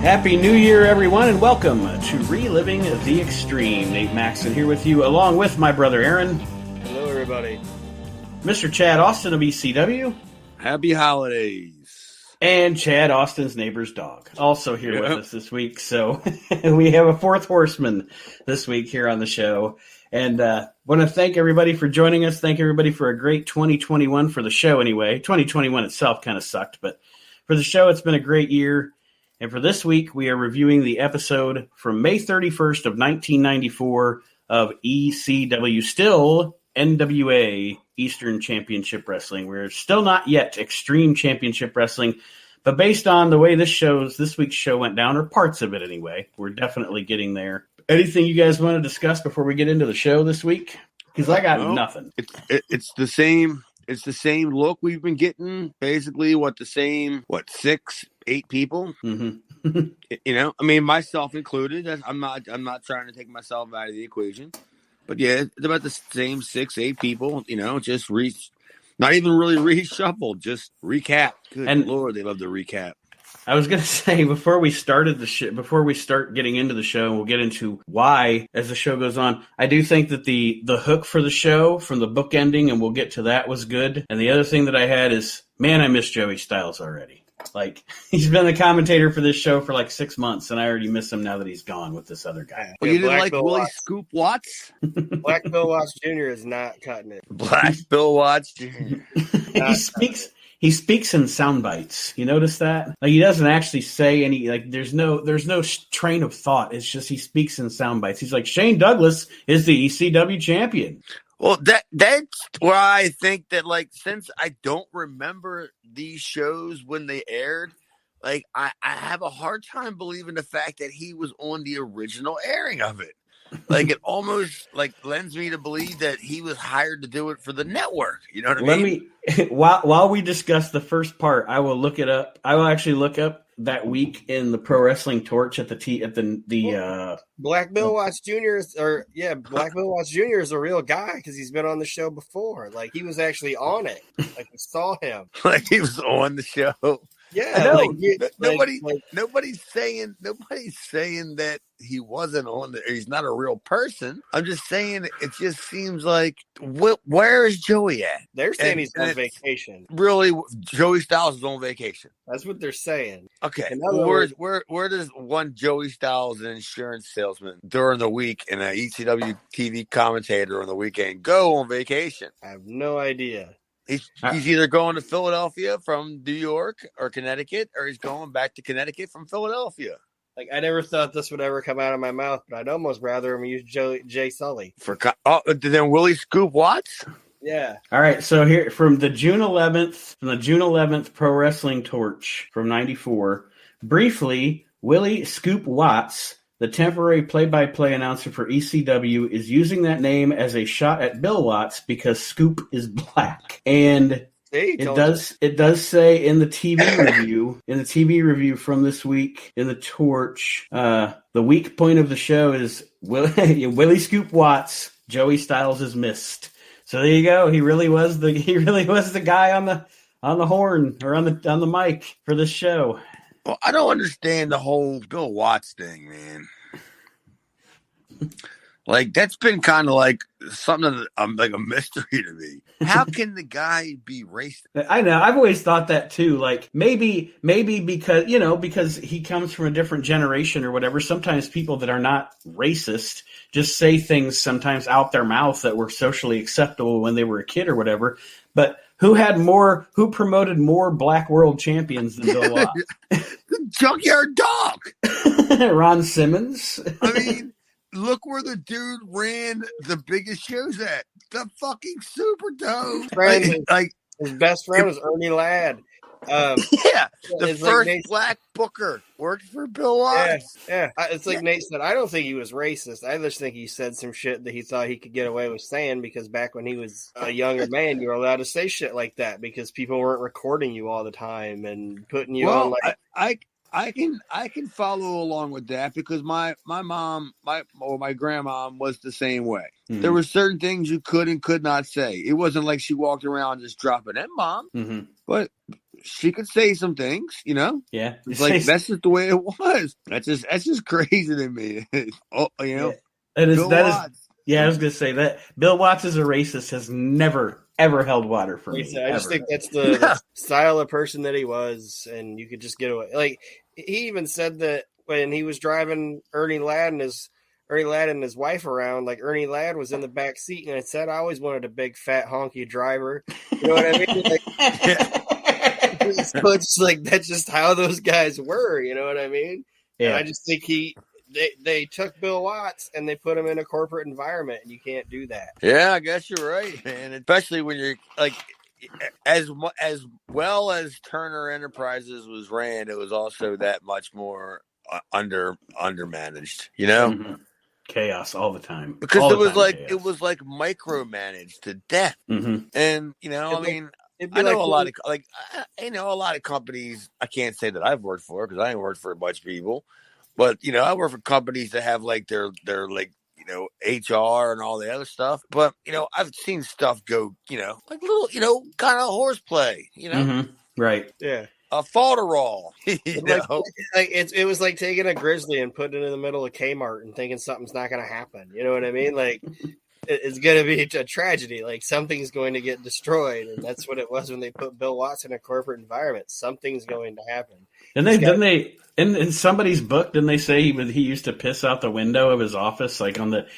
Happy New Year, everyone, and welcome to Reliving the Extreme. Nate Maxson here with you, along with my brother Aaron. Hello, everybody. Mr. Chad Austin of ECW. Happy holidays. And Chad Austin's neighbor's dog, also here with us this week. So we have a fourth horseman this week here on the show. And want to thank everybody for joining us. Thank everybody for a great 2021 for the show anyway. 2021 itself kind of sucked, but for the show, it's been a great year. And for this week, we are reviewing the episode from May 31st of 1994 of ECW, still NWA Eastern Championship Wrestling. We're still not yet Extreme Championship Wrestling, but based on the way this week's show went down, or parts of it anyway, we're definitely getting there. Anything you guys want to discuss before we get into the show this week? Because I got nothing. It's the same. It's the same look we've been getting. Basically, 6, 8 people. Mm-hmm. You know, I mean, myself included. I'm not trying to take myself out of the equation, but yeah, it's about the same 6, 8 people. You know, just not even really reshuffled, just recap. Good Lord, they love to recap. I was going to say, before we start getting into the show, and we'll get into why as the show goes on, I do think that the hook for the show from the book ending, and we'll get to that, was good. And the other thing that I had is, man, I miss Joey Styles already. Like, he's been the commentator for this show for like 6 months, and I already miss him now that he's gone with this other guy. Well, you didn't like Willie Scoop Watts? Black Bill Watts Jr. is not cutting it. Black Bill Watts Jr. He speaks in sound bites. You notice that? Like, he doesn't actually say any, like, there's no train of thought. It's just he speaks in sound bites. He's like, Shane Douglas is the ECW champion. Well, that's where I think that, like, since I don't remember these shows when they aired, like, I have a hard time believing the fact that he was on the original airing of it. Like, it almost, like, lends me to believe that he was hired to do it for the network. You know what I mean? While we discuss the first part, I will look it up. I will actually look up that week in the Pro Wrestling Torch at Black Bill Watts Jr. Black Bill Watts Jr. is a real guy because he's been on the show before. Like, he was actually on it. Like, we saw him. Like, he was on the show. Yeah, nobody's saying that he wasn't on the. He's not a real person. I'm just saying it just seems like where is Joey at? They're saying he's on vacation. Really, Joey Styles is on vacation. That's what they're saying. Okay, where does one Joey Styles, an insurance salesman during the week, and an ECW TV commentator on the weekend go on vacation? I have no idea. He's either going to Philadelphia from New York or Connecticut, or he's going back to Connecticut from Philadelphia. Like, I never thought this would ever come out of my mouth, but I'd almost rather him use Jay Sully. Then Willie Scoop Watts? Yeah. All right, so here from the June 11th Pro Wrestling Torch from 94, briefly, Willie Scoop Watts, the temporary play-by-play announcer for ECW, is using that name as a shot at Bill Watts because Scoop is black. And it does say in the TV review from this week in the Torch, the weak point of the show is Willie Scoop Watts, Joey Styles is missed. So there you go. He really was the guy on the horn or on the mic for this show. Well, I don't understand the whole Bill Watts thing, man. Like, that's been kind of like something like a mystery to me. How can the guy be racist? I know. I've always thought that too. Like, maybe because he comes from a different generation or whatever. Sometimes people that are not racist just say things sometimes out their mouth that were socially acceptable when they were a kid or whatever. But who promoted more Black World Champions than Bill Watts? Junkyard Dog. Ron Simmons. I mean, look where the dude ran the biggest shows at. The fucking Superdome. His best friend was Ernie Ladd. The first black booker worked for Bill Watts. Yeah. It's like Nate said, I don't think he was racist. I just think he said some shit that he thought he could get away with saying because back when he was a younger man, you were allowed to say shit like that because people weren't recording you all the time and putting you on like. I can follow along with that because my mom, my grandma was the same way. Mm-hmm. There were certain things you could and could not say. It wasn't like she walked around just dropping M-bomb. Mm-hmm. But she could say some things, you know. Yeah, It's like that's just the way it was. That's just crazy to me. Yeah. Bill Watts. Yeah, I was gonna say that Bill Watts as a racist has never ever held water for me. I just think that's the style of person that he was, and you could just get away. Like he even said that when he was driving Ernie Ladd and his wife around, like Ernie Ladd was in the back seat, and it said, "I always wanted a big fat honky driver." You know what I mean? Like, so it's like that's just how those guys were. You know what I mean? Yeah. And I just think they took Bill Watts and they put him in a corporate environment, and you can't do that. Yeah, I guess you're right, man. Especially when you're like, as well as Turner Enterprises was ran, it was also that much more undermanaged. You know, chaos all the time because all it was like micromanaged to death. And you know, I mean. I know a lot of companies. I can't say that I've worked for because I ain't worked for a bunch of people. But, you know, I work for companies that have like their like, you know, HR and all the other stuff. But, you know, I've seen stuff go, you know, like little, you know, kind of horseplay, you know. Right. Yeah. A falderall. It was like taking a grizzly and putting it in the middle of Kmart and thinking something's not going to happen. You know what I mean? Like, it's going to be a tragedy. Like, something's going to get destroyed. And that's what it was when they put Bill Watts in a corporate environment. Something's going to happen. And in somebody's book, didn't they say he used to piss out the window of his office, like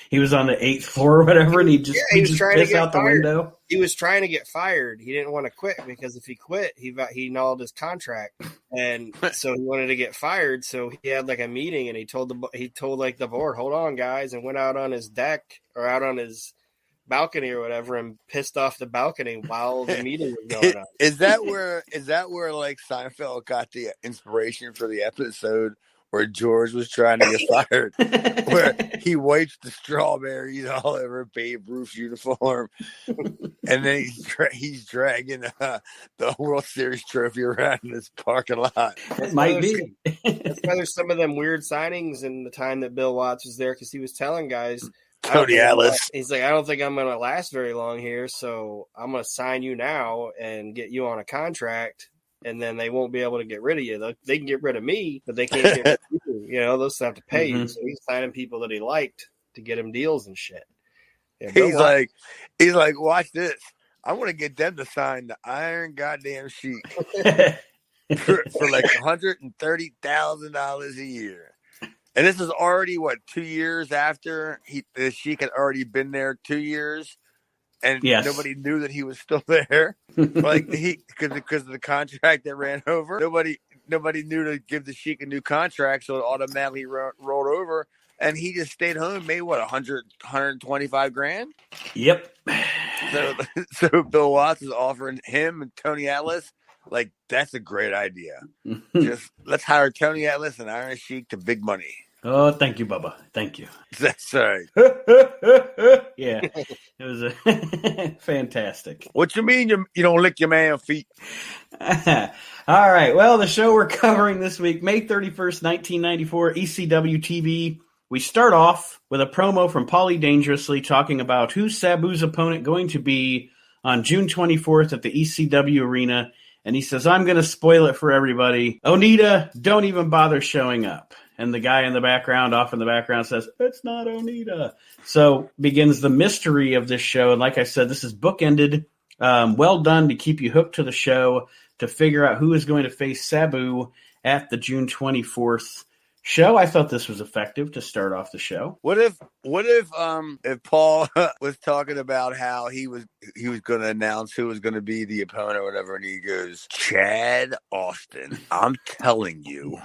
he was on the 8th floor or whatever, and he was trying to get out the window. He was trying to get fired. He didn't want to quit because if he quit, he annulled his contract, and so he wanted to get fired. So he had like a meeting, and he told the board, "Hold on, guys," and went out on his deck or out on his balcony or whatever and pissed off the balcony while the meeting was going on. Is that where like Seinfeld got the inspiration for the episode where George was trying to get fired, where he wipes the strawberries all over Babe Ruth's uniform, and then he's dragging the World Series trophy around in this parking lot? It might be. That's why there's some of them weird signings in the time that Bill Watts was there, because he was telling guys, Tony Atlas. He's like, I don't think I'm going to last very long here, so I'm going to sign you now and get you on a contract, and then they won't be able to get rid of you. They can get rid of me, but they can't get rid of you. You know, they'll still have to pay you. So he's signing people that he liked to get him deals and shit. Yeah, he's like, watch this. I want to get them to sign the Iron Goddamn Sheik for like $130,000 a year. And this is already 2 years after the Sheik had already been there 2 years, and nobody knew that he was still there. Like because of the contract that ran over, nobody knew to give the Sheik a new contract, so it automatically rolled over, and he just stayed home and made 125 grand. Yep. So Bill Watts is offering him and Tony Atlas. Like, that's a great idea. Just let's hire Tony Atlas and Iron Sheik to big money. Oh, thank you, Bubba. Thank you. That's right. Yeah, it was fantastic. What you mean you don't lick your man's feet? All right. Well, the show we're covering this week, May 31st, 1994, ECW TV. We start off with a promo from Paulie Dangerously talking about who's Sabu's opponent going to be on June 24th at the ECW arena. And he says, I'm going to spoil it for everybody. Onita, don't even bother showing up. And the guy in the background, off in the background, says, it's not Onita. So begins the mystery of this show. And like I said, this is bookended. Well done to keep you hooked to the show, to figure out who is going to face Sabu at the June 24th show. I thought this was effective to start off the show. What if Paul was talking about how he was going to announce who was going to be the opponent or whatever, and he goes, Chad Austin, I'm telling you,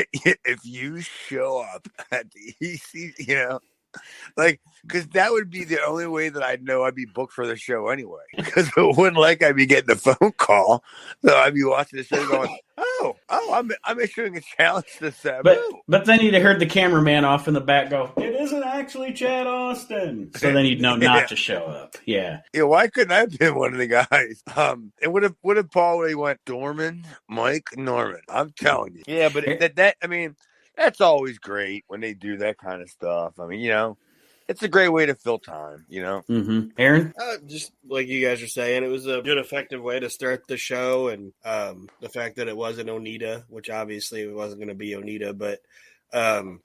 if you show up at the EC, you know, like, because that would be the only way that I'd know I'd be booked for the show anyway. Because it wouldn't like I'd be getting a phone call, so I'd be watching the show going, I'm issuing a challenge to Sabu. But then you'd have heard the cameraman off in the back go, it isn't actually Chad Austin. So then you'd know not to show up. Yeah. Yeah, why couldn't I have been one of the guys? And what if Paul would have went, Mike Norman? I'm telling you. Yeah, but I mean, that's always great when they do that kind of stuff. I mean, you know, it's a great way to fill time, you know. Mm-hmm. Aaron? Just like you guys are saying, it was a good, effective way to start the show, and the fact that it wasn't Onita, which obviously it wasn't going to be Onita, but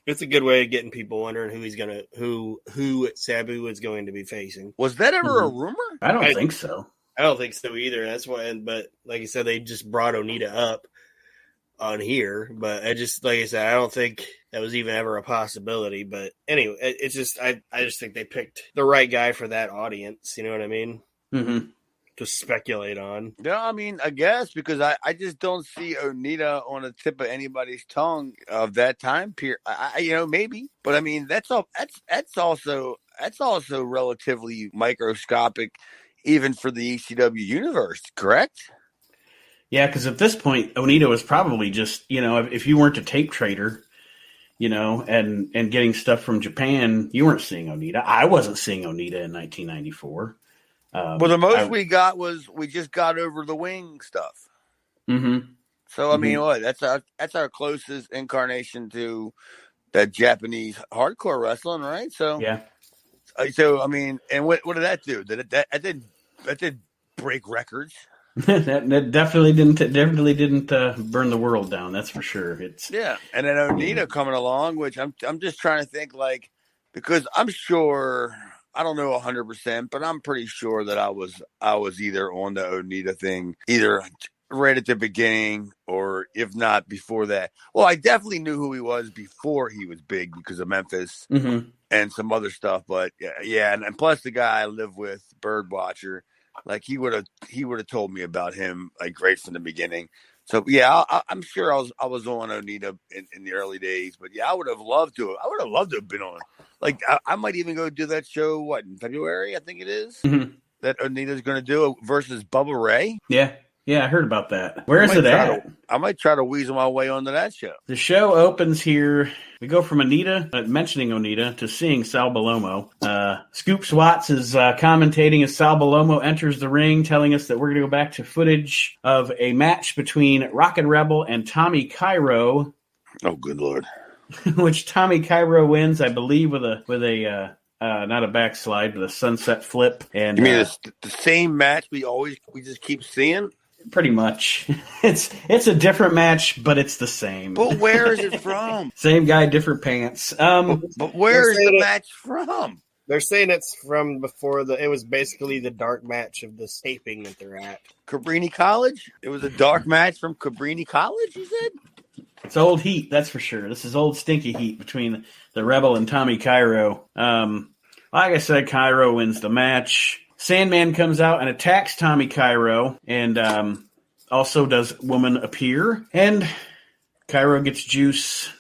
it's a good way of getting people wondering who Sabu is going to be facing. Was that ever a rumor? I don't think so. I don't think so either. That's why, but like I said, they just brought Onita up on here, but I just, like I said, I don't think that was even ever a possibility. But anyway, it's just, I just think they picked the right guy for that audience. You know what I mean? Mm-hmm. To speculate on. No, I mean, I guess because I just don't see Onita on the tip of anybody's tongue of that time period. Maybe, but I mean, that's also relatively microscopic, even for the ECW universe. Correct? Yeah, because at this point, Onita was probably just, if you weren't a tape trader, and getting stuff from Japan, you weren't seeing Onita. I wasn't seeing Onita in 1994. Well, the most we got was we just got over the wing stuff. Mm-hmm. So I mean, that's our closest incarnation to that Japanese hardcore wrestling, right? So yeah. So I mean, and what did that do? That did break records. that definitely didn't burn the world down. That's for sure. And then Onita coming along, which I'm just trying to think, like, because I'm sure. I don't know 100%, but I'm pretty sure that I was either on the Onita thing, either right at the beginning or if not before that. Well, I definitely knew who he was before he was big because of Memphis and some other stuff. But yeah, and plus the guy I live with, Birdwatcher, like he would have told me about him like right from the beginning. So yeah, I'm sure I was on Onita in the early days, but yeah, I would have loved to have been on. Like I might even go do that show in February, I think it is, that Onita's going to do versus Bubba Ray. Yeah, I heard about that. Where is it at? I might try to weasel my way onto that show. The show opens here. We go from mentioning Onita, to seeing Sal Balomo. Scoops Watts is commentating as Sal Balomo enters the ring, telling us that we're going to go back to footage of a match between Rockin' Rebel and Tommy Cairo. Oh, good Lord. Which Tommy Cairo wins, I believe, with a not a backslide, but a sunset flip. And you mean the same match we just keep seeing? Pretty much. It's a different match, but it's the same. But where is it from? Same guy, different pants. But where is the match from? They're saying it's from before it was basically the dark match of this taping that they're at. Cabrini College? It was a dark match from Cabrini College, you said? It's old heat, that's for sure. This is old stinky heat between the Rebel and Tommy Cairo. Like I said, Cairo wins the match. Sandman comes out and attacks Tommy Cairo, and also does Woman Appear. And Cairo gets juice.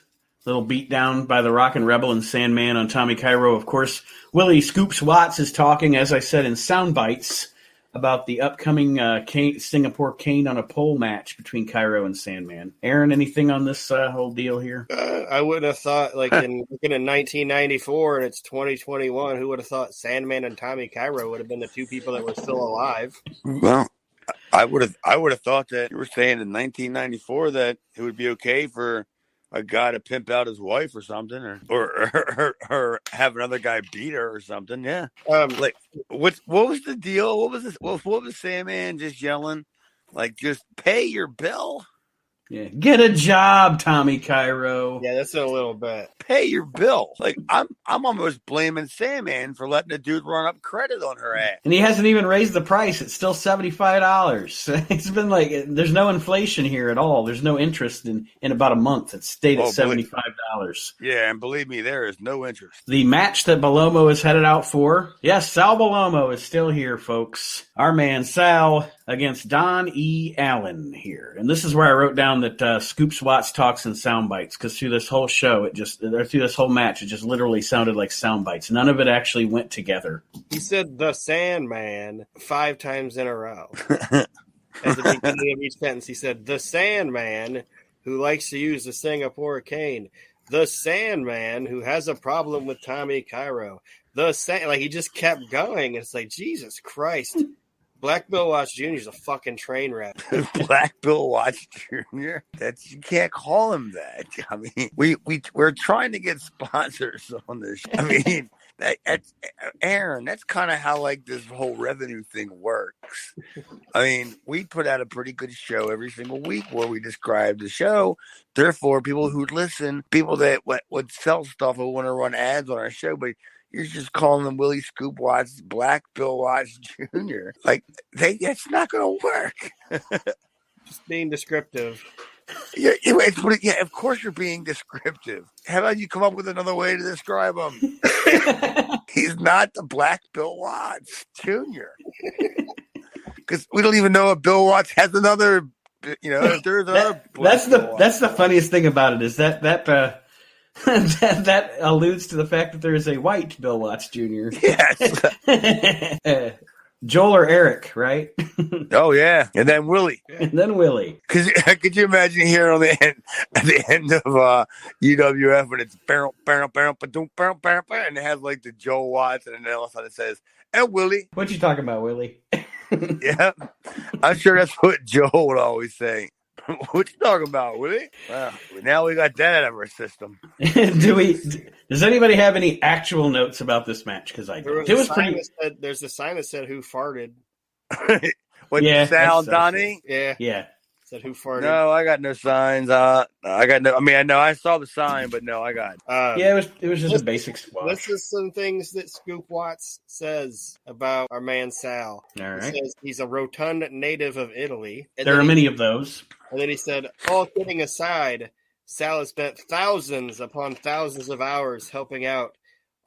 Little beat down by the Rockin' Rebel and Sandman on Tommy Cairo. Of course, Willie Scoops Watts is talking, as I said, in sound bites about the upcoming Singapore Cane on a Pole match between Cairo and Sandman. Aaron, anything on this whole deal here? I wouldn't have thought, in 1994 and it's 2021, who would have thought Sandman and Tommy Cairo would have been the two people that were still alive? Well, I would have thought that you were saying in 1994 that it would be okay for a guy to pimp out his wife or something, or have another guy beat her or something. Yeah. What was the deal? What was this? What was Sandman just yelling? Like, just pay your bill. Yeah. Get a job, Tommy Cairo. Yeah, that's a little bit. Pay your bill. Like, I'm almost blaming Sandman for letting the dude run up credit on her ass. And he hasn't even raised the price. It's still $75. It's been there's no inflation here at all. There's no interest in about a month. It's stayed at $75. Yeah, and believe me, there is no interest. The match that Balomo is headed out for. Yes, Sal Balomo is still here, folks. Our man Sal against Don E. Allen here. And this is where I wrote down that Scoops Watts talks in sound bites, because through this whole show, through this whole match, it just literally sounded like sound bites. None of it actually went together. He said the Sandman 5 times in a row. At the beginning of each sentence, he said the Sandman who likes to use the Singapore cane. The Sandman who has a problem with Tommy Cairo. He just kept going. It's like, Jesus Christ. Black Bill Watts Jr. is a fucking train wreck. Black Bill Watts Jr. You can't call him that. I mean, we're trying to get sponsors on this. I mean, Aaron, that's kind of how like this whole revenue thing works. I mean, we put out a pretty good show every single week where we describe the show. Therefore, people who listen, people that would sell stuff or want to run ads on our show, but you're just calling them Willie Scoop Watts, Black Bill Watts Jr. Like, that's not going to work. Just being descriptive. Yeah, of course you're being descriptive. How about you come up with another way to describe him? He's not the Black Bill Watts Jr. Because we don't even know if Bill Watts has another, if there's another. That's the funniest thing about it is that that alludes to the fact that there is a white Bill Watts Jr. Yes. Joel or Eric, right? Oh yeah, and then Willie. And then Willie. Could you imagine here at the end of UWF when it's barrel, and it has like the Joel Watts, and then all of a sudden it says, "And Willie." What you talking about, Willie? Yeah, I'm sure that's what Joel would always say. What you talking about, Willie? Well, now we got that out of our system. Does anybody have any actual notes about this match? Because There's a sign that said "Who farted." Sal Donnie? Yeah. Said "Who farted." No, I got no signs. I know I saw the sign, but no, I got. It was just a basic squash. This is some things that Scoop Watts says about our man Sal. All right. He says he's a rotund native of Italy. There are many of those. And then he said, all kidding aside, Sal has spent thousands upon thousands of hours helping out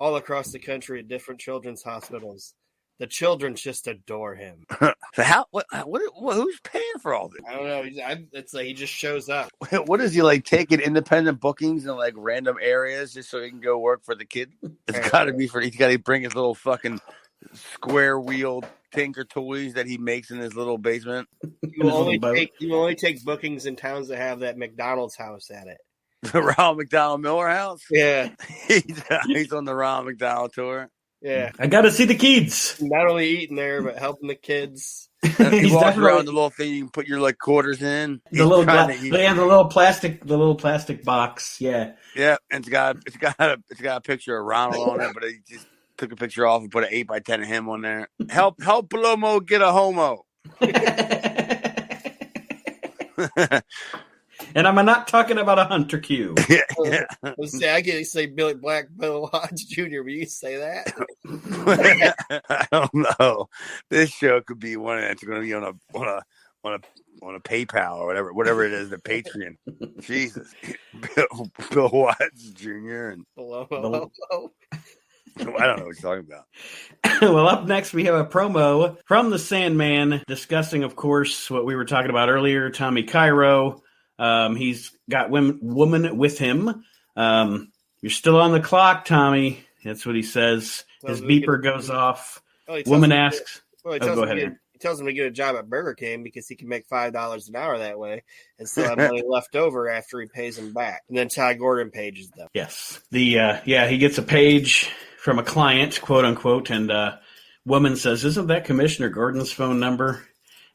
all across the country at different children's hospitals. The children just adore him. So who's paying for all this? I don't know. It's like he just shows up. What is he like taking independent bookings in like random areas just so he can go work for the kid? It's got to be he's got to bring his little fucking square wheeled Tinker toys that he makes in his little basement. You only take bookings in towns that have that McDonald's house at it. The Ronald McDonald Miller house? Yeah. He's on the Ronald McDonald tour. Yeah. I got to see the kids. Not only eating there, but helping the kids. He walks around the little thing you can put your like quarters in. The little plastic box. Yeah. Yeah, and it's got a picture of Ronald on it, but he just took a picture off and put an 8x10 of him on there. Help Palomo get a homo. And I'm not talking about a Hunter Q. Yeah. I get say Black Bill Watts Jr., but you say that? I don't know. This show could be one that's going to be on a PayPal or whatever it is, the Patreon. Jesus, Bill Watts Jr. and Hello. I don't know what you're talking about. Well, up next we have a promo from the Sandman discussing, of course, what we were talking about earlier. Tommy Cairo. He's got woman with him. You're still on the clock, Tommy. That's what he says. His beeper goes off. Woman asks. Go ahead. He tells him to get a job at Burger King because he can make $5 an hour that way and still have money left over after he pays him back. And then Ty Gordon pages them. Yes. He gets a page from a client, quote unquote, and woman says, "Isn't that Commissioner Gordon's phone number?"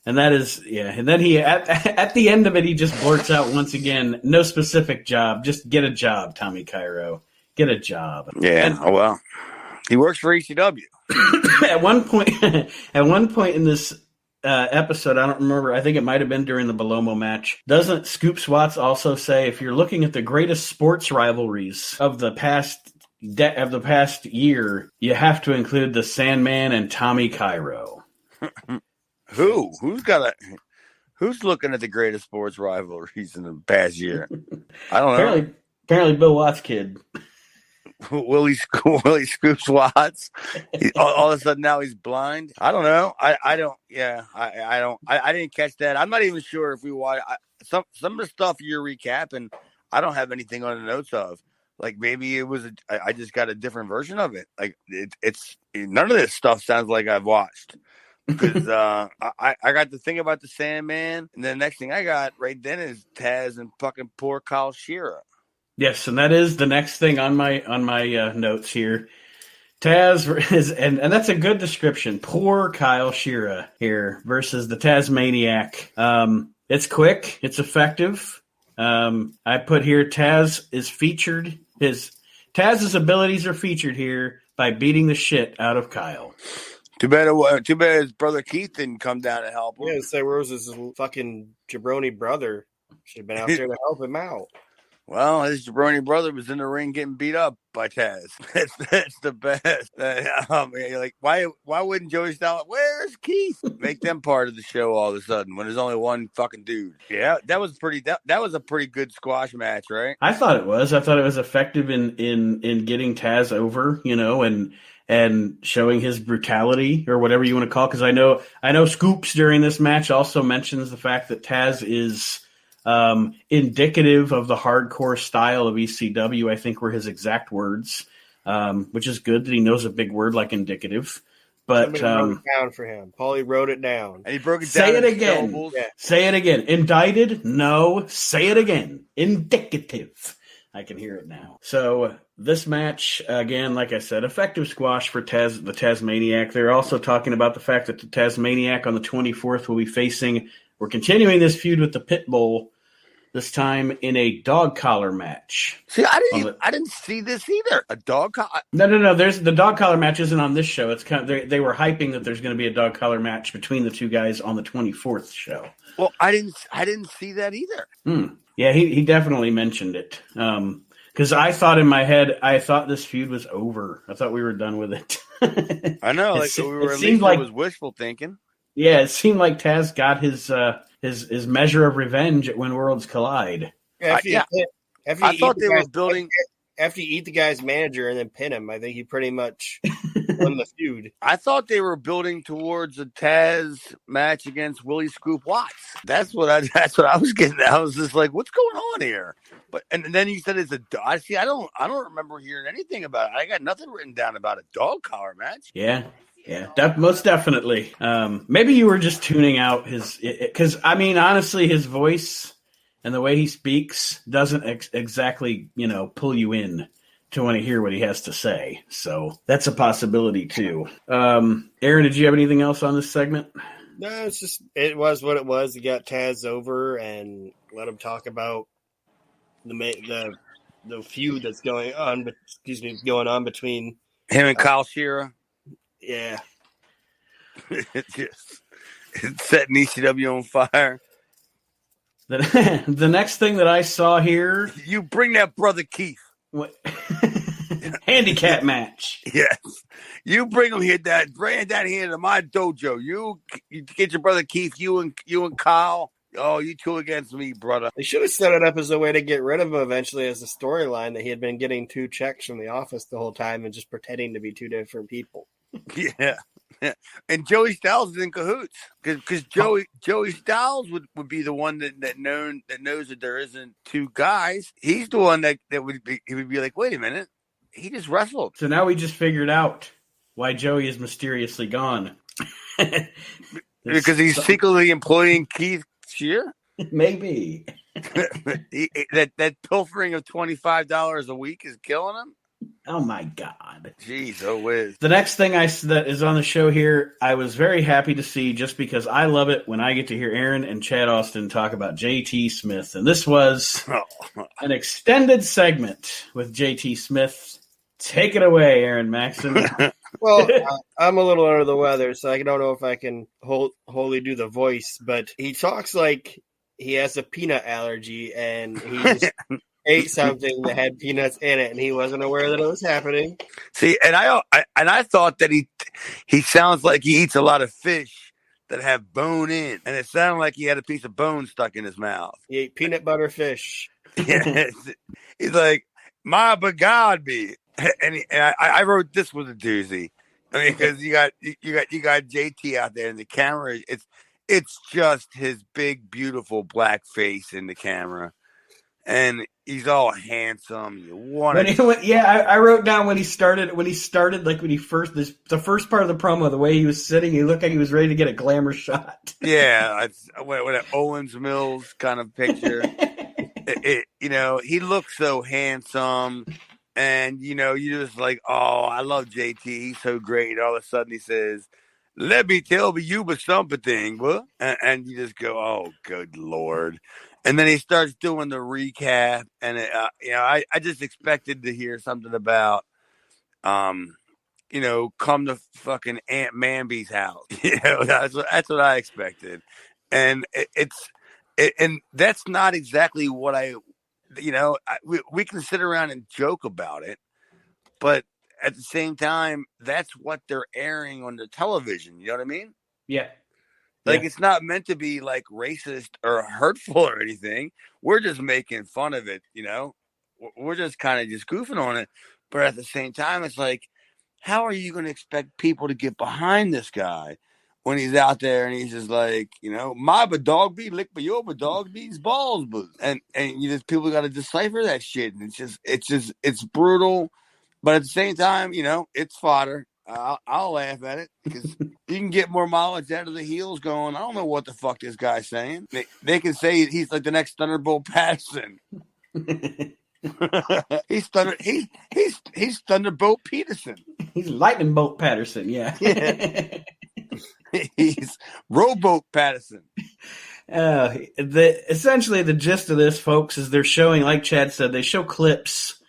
And that is, and then he, at the end of it, he just blurts out once again, no specific job, just get a job, Tommy Cairo. Get a job. Yeah, he works for ECW. At one point in this episode, I don't remember, I think it might have been during the Belomo match, doesn't Scoop Watts also say, if you're looking at the greatest sports rivalries of the past year, you have to include the Sandman and Tommy Cairo. Who's looking at the greatest sports rivalries in the past year? I don't know. Apparently Bill Watts' kid. Willie Scoops Watts. All of a sudden now he's blind. I don't know. I don't. Yeah, I don't. I didn't catch that. I'm not even sure if we watch some of the stuff you're recapping. I don't have anything on the notes of. Like maybe it was. I just got a different version of it. Like it's none of this stuff sounds like I've watched. Because I got to think about the Sandman, and then the next thing I got right then is Taz and fucking poor Kyle Shearer. Yes, and that is the next thing on my notes here. Taz is, and that's a good description. Poor Kyle Shearer here versus the Tasmaniac. It's quick, it's effective. I put here Taz is featured. Taz's abilities are featured here, by beating the shit out of Kyle. Too bad his brother Keith didn't come down to help him. Yeah, say where was his fucking jabroni brother? Should have been out there to help him out. Well, his jabroni brother was in the ring getting beat up by Taz. That's the best. You're like, why wouldn't Joey Styles? Where's Keith? Make them part of the show all of a sudden when there's only one fucking dude. Yeah, that was a pretty good squash match, right? I thought it was. I thought it was effective in getting Taz over, and showing his brutality or whatever you want to call it. Because I know Scoops during this match also mentions the fact that Taz is indicative of the hardcore style of ECW, I think were his exact words, which is good that he knows a big word like indicative. But somebody wrote it down for him. Paulie wrote it down. And he broke it down. Say it again. Yeah. Say it again. Indicted? No. Say it again. Indicative. I can hear it now. So this match, again, like I said, effective squash for the Tasmaniac. They're also talking about the fact that the Tasmaniac on the 24th will be facing, we're continuing this feud with the Pitbull, this time in a dog collar match. See, I didn't see this either. A dog collar? No. There's the dog collar match isn't on this show. It's kind of, they were hyping that there's going to be a dog collar match between the two guys on the 24th show. Well, I didn't see that either. Yeah, he definitely mentioned it. Because I thought in my head, this feud was over. I thought we were done with it. I know, it was wishful thinking. Yeah, it seemed like Taz got his measure of revenge at When Worlds Collide. After you eat the guy's manager and then pin him, I think he pretty much won the feud. I thought they were building towards a Taz match against Willie Scoop Watts. That's what I was getting at. I was just like, what's going on here? But and then you said it's a dog. See, I don't remember hearing anything about it. I got nothing written down about a dog collar match. Yeah. Most definitely. Maybe you were just tuning out because honestly, his voice and the way he speaks doesn't exactly, pull you in to want to hear what he has to say. So that's a possibility too. Aaron, did you have anything else on this segment? No, it was what it was. You got Taz over and let him talk about the feud that's going on between him and Kyle Shearer. Yeah. It's setting ECW on fire. The next thing that I saw here, you bring that brother Keith. What? Handicap match. Yes, you bring him here. Bring that here to my dojo. You get your brother Keith. You and Kyle. Oh, you two against me, brother. They should have set it up as a way to get rid of him eventually as a storyline that he had been getting 2 checks from the office the whole time and just pretending to be 2 different people. Yeah. And Joey Styles is in cahoots because Joey Styles would be the one that knows that there isn't 2 guys. He's the one that would be like, wait a minute, he just wrestled. So now we just figured out why Joey is mysteriously gone. Because he's secretly employing Keith Shear. Maybe that pilfering of $25 a week is killing him. Oh my God. Jeez, oh whiz. The next thing that is on the show here, I was very happy to see just because I love it when I get to hear Aaron and Chad Austin talk about JT Smith. And this was an extended segment with JT Smith. Take it away, Aaron Maxson. Well, I'm a little under the weather, so I don't know if I can wholly do the voice, but he talks like he has a peanut allergy and he just ate something that had peanuts in it, and he wasn't aware that it was happening. See, and I thought that he sounds like he eats a lot of fish that have bone in, and it sounded like he had a piece of bone stuck in his mouth. He ate peanut butter fish. Yes. He's like, my begod be. And I wrote this was a doozy. I mean, because you got JT out there in the camera. It's just his big, beautiful black face in the camera. And he's all handsome. I wrote down when he started, the first part of the promo, the way he was sitting, he looked like he was ready to get a glamour shot. Yeah, with an Owens Mills kind of picture. He looks so handsome, and you're just like, oh, I love JT. He's so great. And all of a sudden, he says, "Let me tell you something," what? And you just go, oh, good Lord. And then he starts doing the recap, and I just expected to hear something about, come to fucking Aunt Mamby's house. That's what I expected, and and that's not exactly what we can sit around and joke about it, but at the same time, that's what they're airing on the television. You know what I mean? Yeah. Like, it's not meant to be like racist or hurtful or anything. We're just making fun of it. We're just kind of just goofing on it. But at the same time, it's like, how are you going to expect people to get behind this guy when he's out there and he's just like, my dog be lick but your dog be's balls, and people got to decipher that shit, and it's brutal, but at the same time, it's fodder. I'll laugh at it because you can get more mileage out of the heels going, I don't know what the fuck this guy's saying. They can say he's like the next Thunderbolt Patterson. He's Thunderbolt Peterson. He's Lightning Bolt Patterson, yeah. He's Rowboat Patterson. Essentially the gist of this, folks, is they're showing, like Chad said, they show clips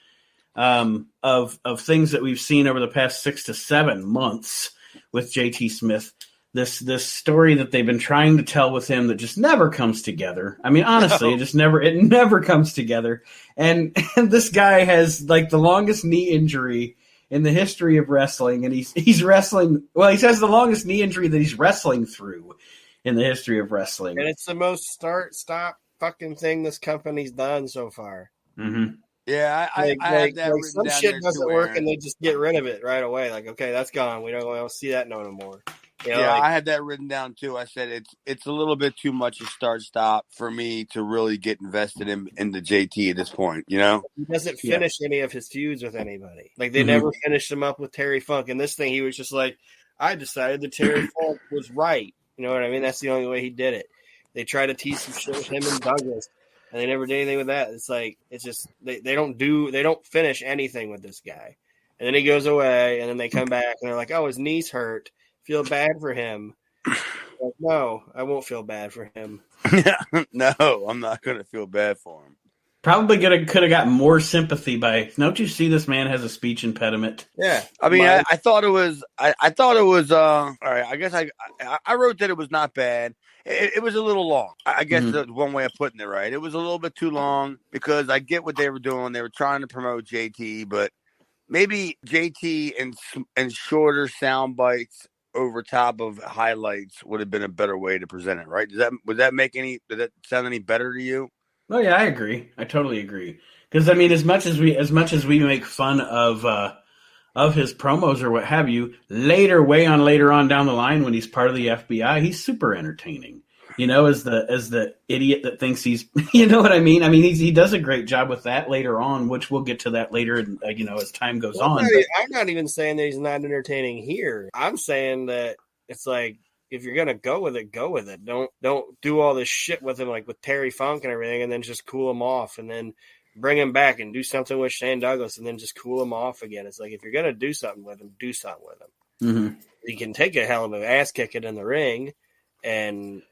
of things that we've seen over the past 6 to 7 months with JT Smith. This story that they've been trying to tell with him that just never comes together. I mean, honestly, it never comes together. And this guy has like the longest knee injury in the history of wrestling, and he's wrestling. Well, he has the longest knee injury that he's wrestling through in the history of wrestling. And it's the most start-stop fucking thing this company's done so far. Mm-hmm. Yeah, I have that like some shit doesn't work, and they just get rid of it right away. Like, okay, that's gone. We don't see that no more. I had that written down too. I said it's a little bit too much a start-stop for me to really get invested in the JT at this point. He doesn't finish any of his feuds with anybody. Like, they never finished him up with Terry Funk. And this thing, he was just like, I decided that Terry Funk was right. You know what I mean? That's the only way he did it. They tried to tease some shit with him and Douglas, and they never did anything with that. It's like, it's just they don't finish anything with this guy. And then he goes away, and then they come back and they're like, oh, his knee's hurt. Feel bad for him. Like, no, I won't feel bad for him. No, I'm not going to feel bad for him. Probably could have got more sympathy by. Don't you see this man has a speech impediment? Yeah, I mean, I thought it was. I thought it was. All right, I guess I wrote that it was not bad. It was a little long. I guess that's one way of putting it. Right, it was a little bit too long because I get what they were doing. They were trying to promote JT, but maybe JT and shorter sound bites over top of highlights would have been a better way to present it, right? Did that sound any better to you? Oh yeah, I agree. I totally agree. Because I mean, as much as we make fun of his promos or what have you, way later on down the line when he's part of the FBI, he's super entertaining. As the idiot that thinks he's, you know what I mean? I mean, he does a great job with that later on, which we'll get to that later, as time goes on. I'm not even saying that he's not entertaining here. I'm saying that it's like, if you're gonna go with it, go with it. Don't do all this shit with him, like with Terry Funk and everything, and then just cool him off, and then bring him back and do something with Shane Douglas, and then just cool him off again. It's like, if you're gonna do something with him, do something with him. Mm-hmm. He can take a hell of an ass kicking in the ring, and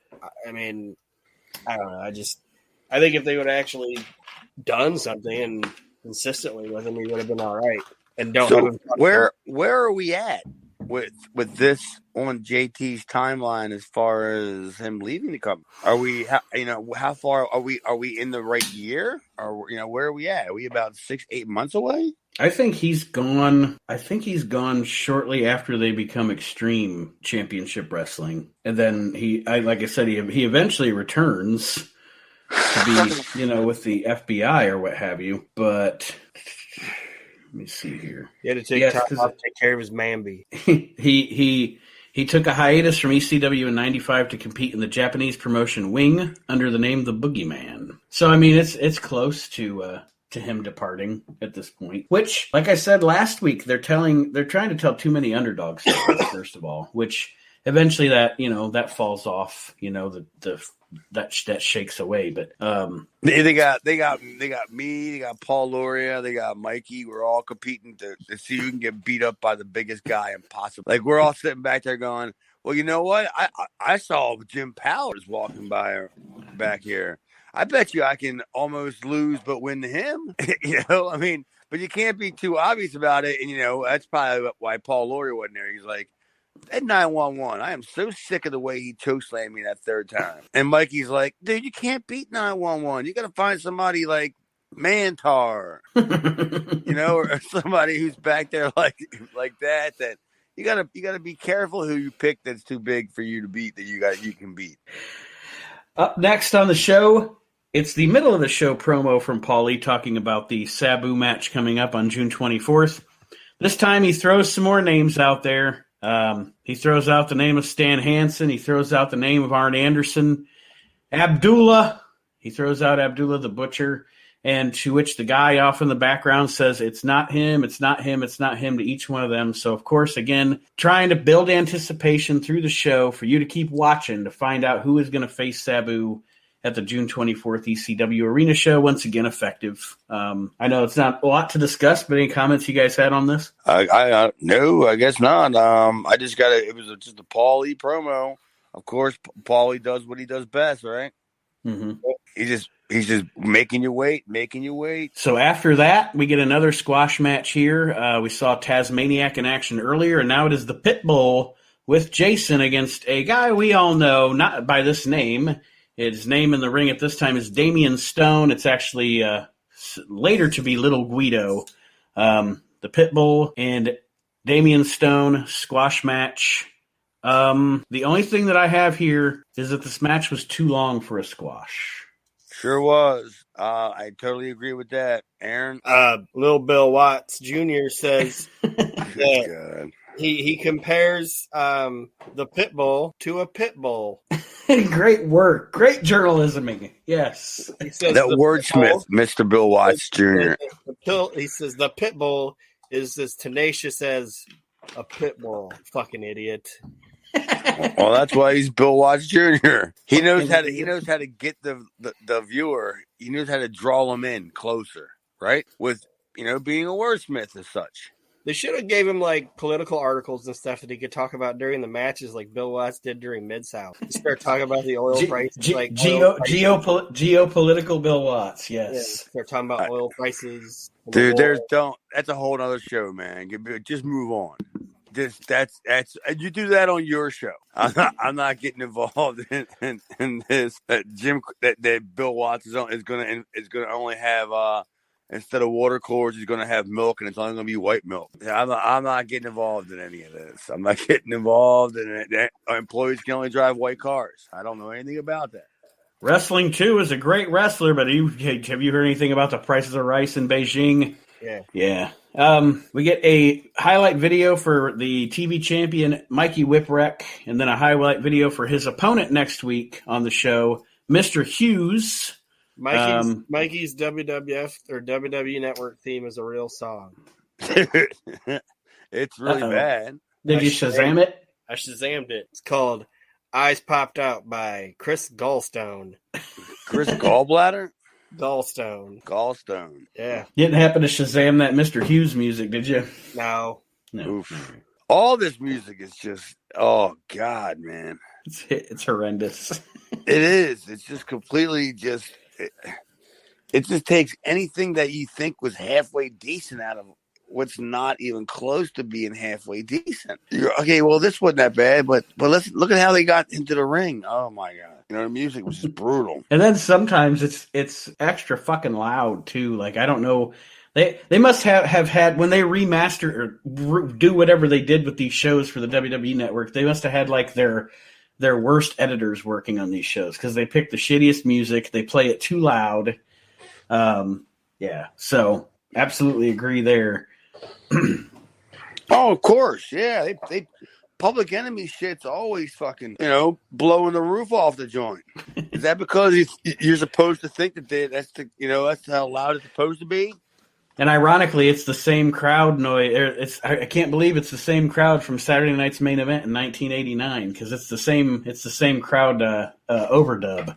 I mean, I don't know. I think if they would have actually done something and consistently with him, he would have been all right. And where are we at with this on JT's timeline as far as him leaving the company? Are we, how far are we? Are we in the right year? Or where are we at? Are we about 6-8 months away? I think he's gone. I think he's gone shortly after they become Extreme Championship Wrestling, and then like I said, he eventually returns to be, with the FBI or what have you. But let me see here. He had to take time off to take care of his Mamby. He took a hiatus from ECW in '95 to compete in the Japanese promotion Wing under the name The Boogeyman. So I mean, it's close to him departing at this point. Which, like I said last week, they're trying to tell too many underdog stories. First of all, which eventually that falls off. That shakes away. But they got me, they got Paul Loria, they got Mikey. We're all competing to see who can get beat up by the biggest guy impossible. Like, we're all sitting back there going, well, you know what? I saw Jim Powers walking by back here. I bet you I can almost lose but win to him. I mean, but you can't be too obvious about it. And, that's probably why Paul Laurie wasn't there. He's like, at 911, I am so sick of the way he chokeslammed me that third time. And Mikey's like, dude, you can't beat 911. You got to find somebody like Mantar, or somebody who's back there like that you gotta be careful who you pick that's too big for you to beat that you can beat. Up next on the show, it's the middle of the show promo from Paulie talking about the Sabu match coming up on June 24th. This time he throws some more names out there. He throws out the name of Stan Hansen. He throws out the name of Arn Anderson. Abdullah. He throws out Abdullah the Butcher. And to which the guy off in the background says, it's not him, it's not him, it's not him to each one of them. So, of course, again, trying to build anticipation through the show for you to keep watching to find out who is going to face Sabu at the June 24th ECW Arena show. Once again, effective. I know it's not a lot to discuss, but any comments you guys had on this? No, I guess not. It was just a Paulie promo. Of course, Paulie does what he does best, right? Mm-hmm. He's just making you wait. So after that, we get another squash match here. We saw Tasmaniac in action earlier, and now it is the Pitbull with Jason against a guy we all know, not by this name. His name in the ring at this time is Damian Stone. It's actually later to be Little Guido. The Pitbull and Damian Stone squash match. The only thing that I have here is that this match was too long for a squash. Sure was. I totally agree with that. Aaron? Little Bill Watts Jr. says that he compares the Pitbull to a pit bull. Great work. Great journalisming. Yes. He says that wordsmith, Mr. Bill Watts Jr. He says the Pitbull is as tenacious as a pit bull. Fucking idiot. Well, that's why he's Bill Watts Jr. He knows how to get the viewer. He knows how to draw them in closer, right? With being a wordsmith as such. They should have gave him like political articles and stuff that he could talk about during the matches, like Bill Watts did during Mid-South. Start talking about the oil prices, geopolitical Bill Watts. Yes, yeah, start talking about oil prices. Dude, that's a whole other show, man. Just move on. That's you do that on your show. I'm not getting involved in this. That Bill Watts is gonna only have instead of water coolers, he's gonna have milk, and it's only gonna be white milk. I'm not getting involved in any of this. I'm not getting involved in it. Employees can only drive white cars. I don't know anything about that. Wrestling 2 is a great wrestler, but have you heard anything about the prices of rice in Beijing? Yeah. We get a highlight video for the TV champion, Mikey Whipwreck, and then a highlight video for his opponent next week on the show, Mr. Hughes. Mikey's WWF or WWE Network theme is a real song. It's really bad. Did you Shazam it? I Shazammed it. It's called Eyes Popped Out by Chris Gallstone. Chris Gallbladder? Gallstone. Yeah. You didn't happen to Shazam that Mr. Hughes music, did you? No. Oof. All this music is just, oh, God, man. It's horrendous. It is. It's just completely just, it just takes anything that you think was halfway decent out of what's not even close to being halfway decent. Okay, well, this wasn't that bad, but let's look at how they got into the ring. Oh, my God. The music was just brutal. And then sometimes it's extra fucking loud, too. Like, I don't know. They must have had, when they remaster or do whatever they did with these shows for the WWE Network, they must have had, like, their worst editors working on these shows because they pick the shittiest music. They play it too loud. Yeah, so absolutely agree there. Oh, of course. Yeah, they Public Enemy shit's always fucking, blowing the roof off the joint. Is that because you're supposed to think that that's how loud it's supposed to be? And ironically, it's the same crowd noise. I can't believe it's the same crowd from Saturday Night's Main Event in 1989 because it's the same crowd overdub.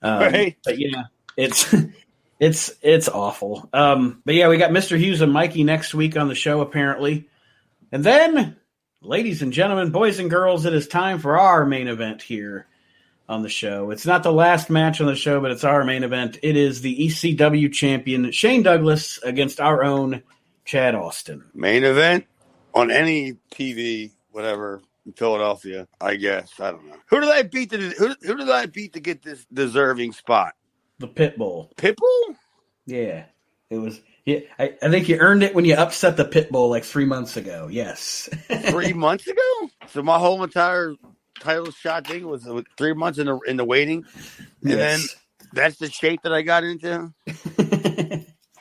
Right. But yeah, it's awful. But yeah, we got Mr. Hughes and Mikey next week on the show apparently, and then, ladies and gentlemen, boys and girls, it is time for our main event here. on the show. It's not the last match on the show, but it's our main event. It is the ECW champion Shane Douglas against our own Chad Austin. Main event on any TV, whatever, in Philadelphia, I guess. I don't know. Who did I beat who did I beat to get this deserving spot? The Pitbull. Pitbull? Yeah. It was. Yeah, I think you earned it when you upset the Pitbull like 3 months ago. Yes. 3 months ago? So my whole entire title shot thing was 3 months in the waiting, and then that's the shape that I got into.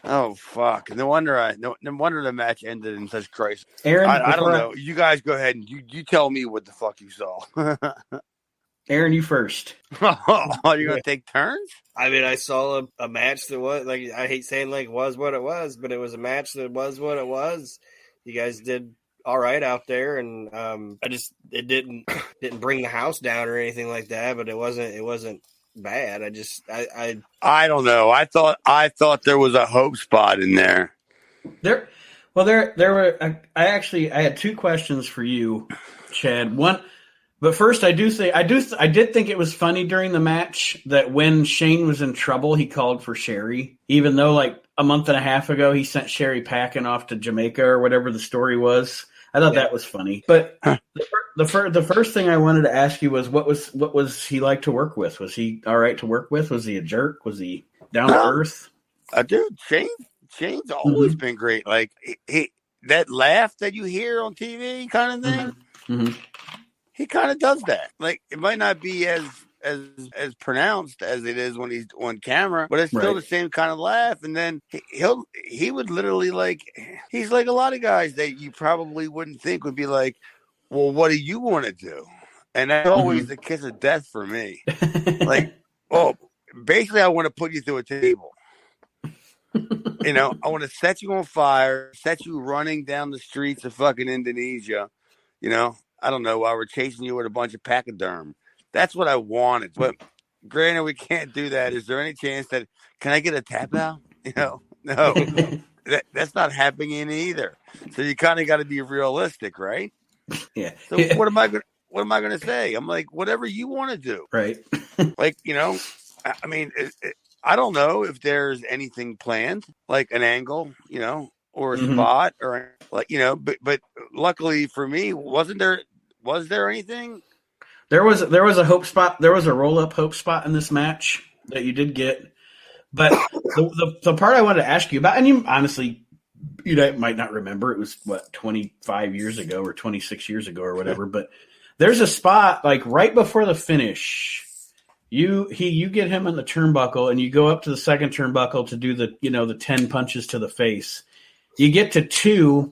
Oh fuck! No wonder the match ended in such crisis. Aaron, I don't know. You guys go ahead and you tell me what the fuck you saw. Aaron, you first. Oh, you're gonna take turns? I mean, I saw a match that was like, I hate saying like was what it was, but it was a match that was what it was. You guys did all right out there, and it didn't bring the house down or anything like that, but it wasn't bad. I don't know. I thought there was a hope spot in there. There were. I had two questions for you, Chad. One. But first, I did think it was funny during the match that when Shane was in trouble, he called for Sherry, even though like a month and a half ago he sent Sherry packing off to Jamaica or whatever the story was. I thought that was funny. But the first thing I wanted to ask you was what was he like to work with? Was he all right to work with? Was he a jerk? Was he down to earth? Dude, Shane's always been great. Like he that laugh that you hear on TV kind of thing. Mm-hmm. He kind of does that. Like it might not be as pronounced as it is when he's on camera, but it's still the same kind of laugh. And then he would literally he's like a lot of guys that you probably wouldn't think would be like, well, what do you want to do? And that's always the kiss of death for me. Like, basically I want to put you through a table. You know, I want to set you on fire, set you running down the streets of fucking Indonesia, you know. I don't know, while we're chasing you with a bunch of pachyderm. That's what I wanted. But granted, we can't do that. Is there any chance that, can I get a tap out? You know, no, that's not happening either. So you kind of got to be realistic, right? Yeah. So what am I going to say? I'm like, whatever you want to do. Right. Like, you know, I mean, I don't know if there's anything planned, like an angle, you know, or a spot, or like, you know, but luckily for me, was there anything? There was a hope spot. There was a roll up hope spot in this match that you did get. But the part I wanted to ask you about, and you honestly, you might not remember, it was 25 years ago or 26 years ago or whatever. But there's a spot like right before the finish. You get him on the turnbuckle, and you go up to the second turnbuckle to do the 10 punches to the face. You get to 2,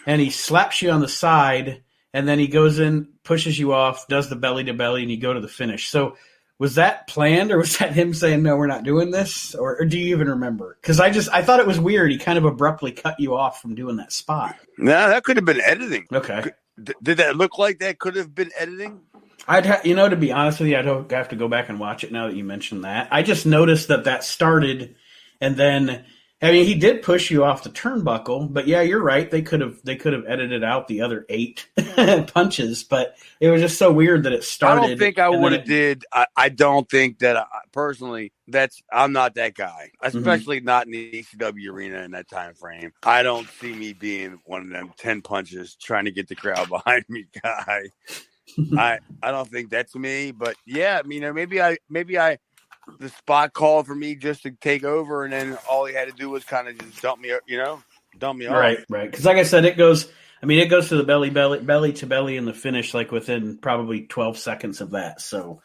and he slaps you on the side, and then he goes in, pushes you off, does the belly to belly, and you go to the finish. So was that planned, or was that him saying, no, we're not doing this? Or do you even remember? Because I thought it was weird. He kind of abruptly cut you off from doing that spot. No, that could have been editing. Okay. Did that look like that could have been editing? To be honest with you, I'd have to go back and watch it now that you mentioned that. I just noticed that started, and then... I mean, he did push you off the turnbuckle, but yeah, you're right. They could have edited out the other 8 punches, but it was just so weird that it started. I don't think I would have did. I don't think that personally. I'm not that guy, especially not in the ECW arena in that time frame. I don't see me being one of them 10 punches trying to get the crowd behind me guy. I don't think that's me, but yeah, I mean, maybe I. The spot called for me just to take over, and then all he had to do was kind of just dump me off. Right. Because like I said, it goes to the belly to belly in the finish, like within probably 12 seconds of that. So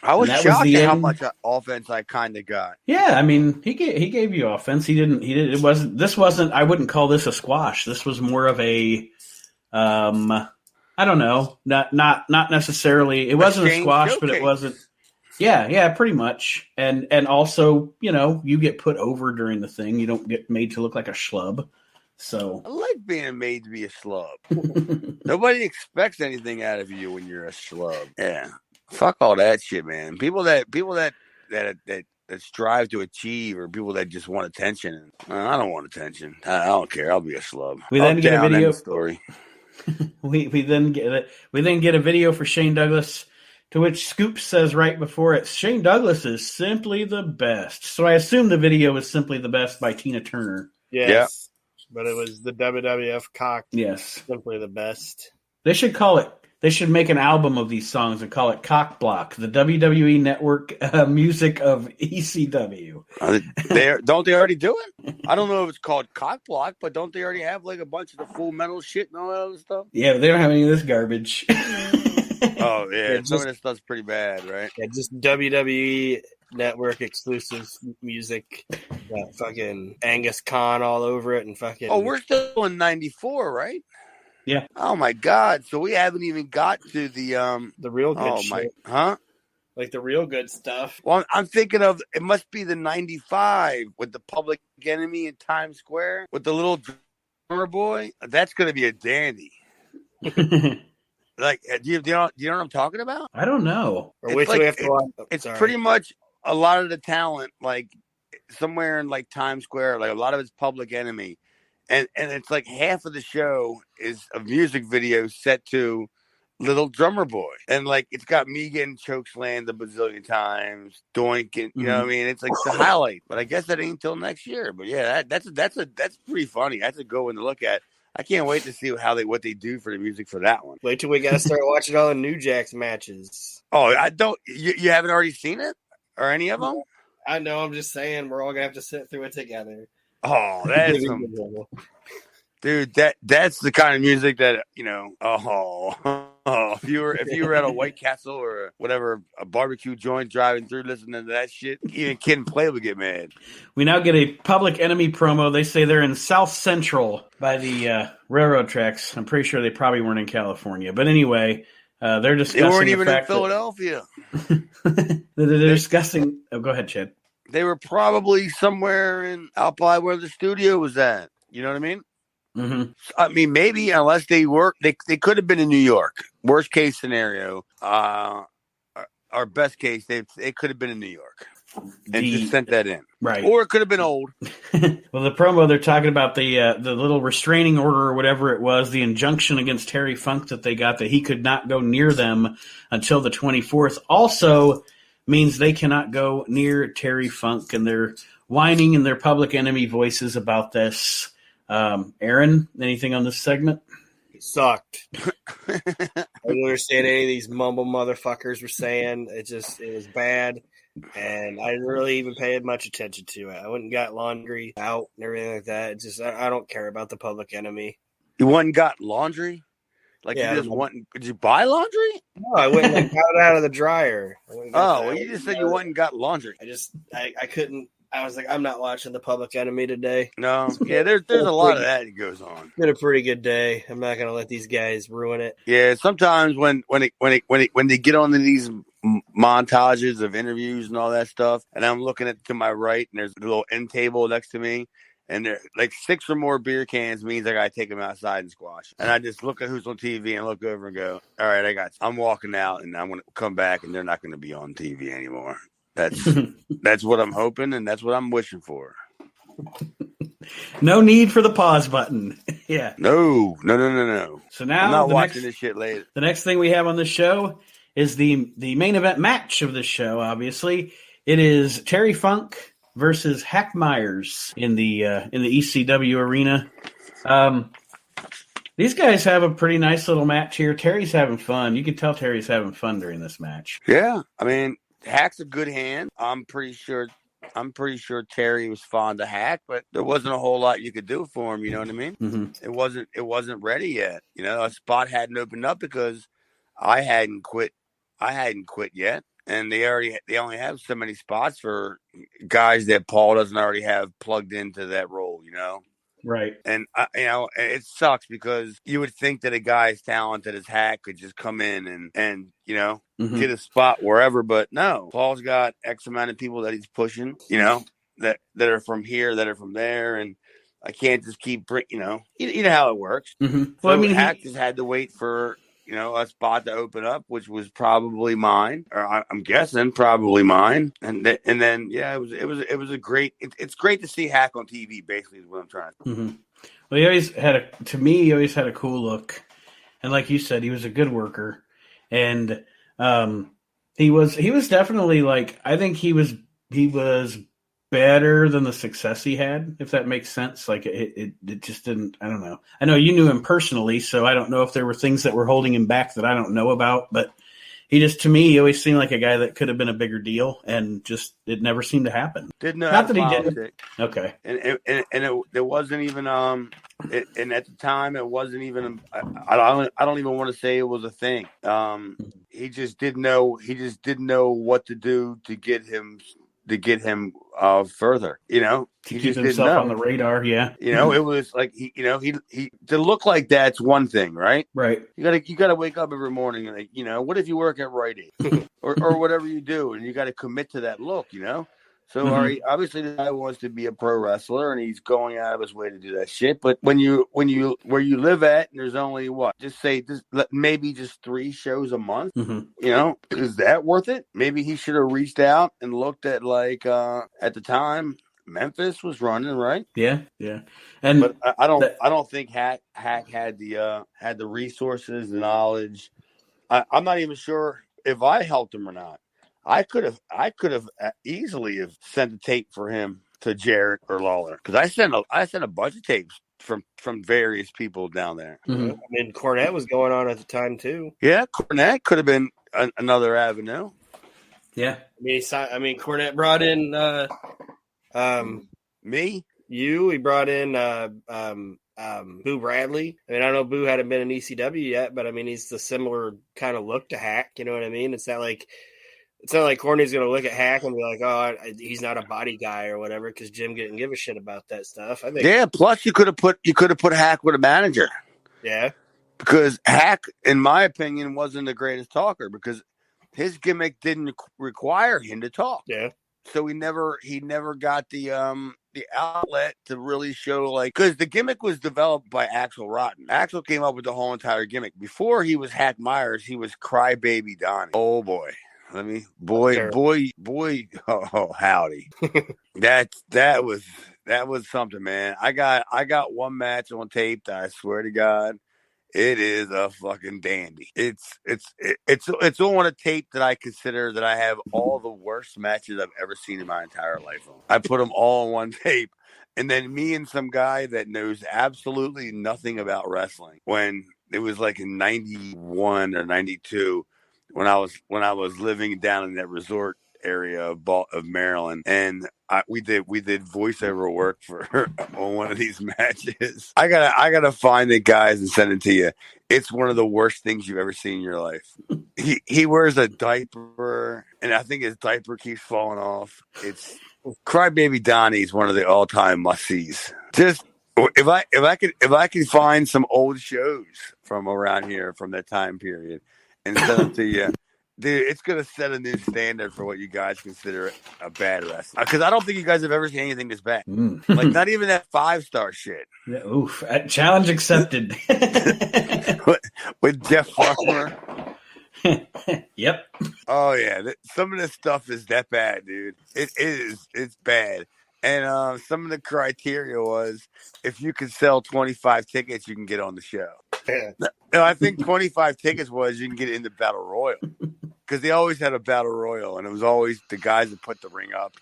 I was shocked at how much offense I kind of got. Yeah, I mean, he gave you offense. This wasn't. I wouldn't call this a squash. This was more of a, I don't know, not necessarily. It wasn't a squash, but it wasn't. Yeah, pretty much. And also, you get put over during the thing. You don't get made to look like a schlub. So I like being made to be a schlub. Nobody expects anything out of you when you're a schlub. Yeah. Fuck all that shit, man. People that strive to achieve, or people that just want attention. I don't want attention. I don't care. I'll be a schlub. We then get a video story. we then get a video for Shane Douglas To which Scoop says right before it, Shane Douglas is simply the best. So I assume the video is Simply the Best by Tina Turner. Yes. But it was the WWF cock. Yes. Simply the best. They should make an album of these songs and call it Cock Block, the WWE Network music of ECW. Don't they already do it? I don't know if it's called Cock Block, but don't they already have like a bunch of the Full Metal shit and all that other stuff? Yeah, but they don't have any of this garbage. Oh, yeah. Some of this stuff's pretty bad, right? Yeah, just WWE Network exclusive music. Got fucking Angus Khan all over it and fucking... Oh, we're still in 94, right? Yeah. Oh, my God. So we haven't even got to the real good shit. Huh? Like the real good stuff. Well, I'm thinking of, it must be the 95 with the Public Enemy in Times Square with the little drummer boy. That's going to be a dandy. Like, do you know what I'm talking about? I don't know. Or wait till we have to watch. It's pretty much a lot of the talent, like somewhere in like Times Square, like a lot of it's Public Enemy. And it's like half of the show is a music video set to Little Drummer Boy. And like it's got me getting chokeslammed a bazillion times, doinking, you know what I mean? It's like the highlight. But I guess that ain't until next year. But yeah, that's pretty funny. That's a good one to look at. I can't wait to see what they do for the music for that one. Wait till we gotta start watching all the New Jack's matches. Oh, I don't. You haven't already seen it or any of them? I know. I'm just saying we're all gonna have to sit through it together. Oh, that's dude. That's the kind of music that if you were at a White Castle or whatever, a barbecue joint driving through listening to that shit, even Kid and Play would get mad. We now get a Public Enemy promo. They say they're in South Central by the railroad tracks. I'm pretty sure they probably weren't in California, but anyway, they're discussing. They weren't even in Philadelphia. They're discussing. Oh, go ahead, Chad. They were probably somewhere out by where the studio was at. You know what I mean? Mm-hmm. I mean, maybe unless they could have been in New York. Worst case scenario, our best case, they could have been in New York and just sent that in, right? Or it could have been old. Well, the promo they're talking about the little restraining order or whatever it was, the injunction against Terry Funk that they got that he could not go near them until the 24th. Also means they cannot go near Terry Funk, and they're whining in their Public Enemy voices about this. Aaron, anything on this segment? It sucked. I didn't understand any of these mumble motherfuckers were saying. It was bad, and I didn't really even pay much attention to it. I went and got laundry out and everything like that. It's just I don't care about the Public Enemy. You went and got laundry? Like yeah, did you buy laundry? No, I went and got it out of the dryer. You just said you went and got laundry. I couldn't. I was like, I'm not watching the Public Enemy today. No, yeah, there's a lot of that goes on. It's been a pretty good day. I'm not gonna let these guys ruin it. Yeah, sometimes when they get on these montages of interviews and all that stuff, and I'm looking to my right, and there's a little end table next to me, and there like 6 or more beer cans means I gotta take them outside and squash. And I just look at who's on TV and look over and go, all right, I'm walking out, and I'm gonna come back, and they're not gonna be on TV anymore. That's what I'm hoping, and that's what I'm wishing for. No need for the pause button. Yeah. No. So now I'm not watching this shit later. The next thing we have on the show is the main event match of the show. Obviously, it is Terry Funk versus Hack Myers in the ECW arena. These guys have a pretty nice little match here. Terry's having fun. You can tell Terry's having fun during this match. Yeah, I mean, Hack's a good hand. I'm pretty sure Terry was fond of Hack, but there wasn't a whole lot you could do for him. You know what I mean? Mm-hmm. It wasn't ready yet. You know, a spot hadn't opened up because I hadn't quit yet, and they only have so many spots for guys that Paul doesn't already have plugged into that role. You know. Right. And, it sucks because you would think that a guy as talented as Hack could just come in and get a spot wherever. But no, Paul's got X amount of people that he's pushing, that are from here, that are from there. And I can't just keep, you know how it works. Mm-hmm. Well, so Hack just had to wait for, a spot to open up, which was probably mine, or I'm guessing probably mine. And then, yeah, it was a great. It's great to see Hack on TV. Basically, is what I'm trying to. Mm-hmm. Well, he always had a cool look, and like you said, he was a good worker. And He was definitely like, I think he was better than the success he had, if that makes sense. Like it just didn't, I don't know. I know you knew him personally, so I don't know if there were things that were holding him back that I don't know about, but he just, to me, he always seemed like a guy that could have been a bigger deal, and just it never seemed to happen. Didn't know Not that he politics. didn't. Okay. And it wasn't even and at the time it wasn't even I don't even want to say it was a thing. He just didn't know what to do to get him further. You know, To keep himself on the radar. Yeah. You know, it was like he to look like that's one thing, right? Right. You gotta wake up every morning and, like, you know, what if you work at Rite Aid or whatever you do, and you got to commit to that look, you know. So obviously the guy wants to be a pro wrestler, and he's going out of his way to do that shit. But when you where you live at, and there's only maybe just 3 shows a month, you know, is that worth it? Maybe he should have reached out and looked at, like, at the time Memphis was running, right? Yeah, yeah. But I don't think Hack had the resources, the knowledge. I'm not even sure if I helped him or not. I could have easily have sent a tape for him to Jarrett or Lawler, because I sent a bunch of tapes from various people down there. I mean, Cornette was going on at the time too. Yeah, Cornette could have been another avenue. Yeah, I mean, Cornette brought in me. He brought in Boo Bradley. I mean, I don't know, Boo hadn't been in ECW yet, but I mean, he's the similar kind of look to Hack. You know what I mean? It's not like Corny's going to look at Hack and be like, "Oh, he's not a body guy" or whatever, because Jim didn't give a shit about that stuff. I think. Yeah. Plus, you could have put Hack with a manager. Yeah. Because Hack, in my opinion, wasn't the greatest talker, because his gimmick didn't require him to talk. Yeah. So he never got the outlet to really show, like, because the gimmick was developed by Axel Rotten. Axel came up with the whole entire gimmick. Before he was Hack Myers, he was Crybaby Donnie. Oh boy. Oh, howdy. that was something, man. I got one match on tape that I swear to God, it is a fucking dandy. It's on a tape that I consider that I have all the worst matches I've ever seen in my entire life on. I put them all on one tape, and then me and some guy that knows absolutely nothing about wrestling, when it was like in 91 or 92, when I was living down in that resort area of Maryland, and we did voiceover work on one of these matches. I gotta find it, guys, and send it to you. It's one of the worst things you've ever seen in your life. He wears a diaper, and I think his diaper keeps falling off. It's Crybaby Donnie is one of the all-time must-sees. Just if I could find some old shows from around here from that time period and send them to you, dude, it's going to set a new standard for what you guys consider a bad wrestler. Because I don't think you guys have ever seen anything this bad. Like, not even that 5-star shit. Yeah, oof. Challenge accepted. with Jeff Farmer. Yep. Oh, yeah. Some of this stuff is that bad, dude. It is. It's bad. And some of the criteria was, if you could sell 25 tickets, you can get on the show. Yeah. No, I think 25 tickets was you can get into Battle Royal, because they always had a Battle Royal, and it was always the guys that put the ring up.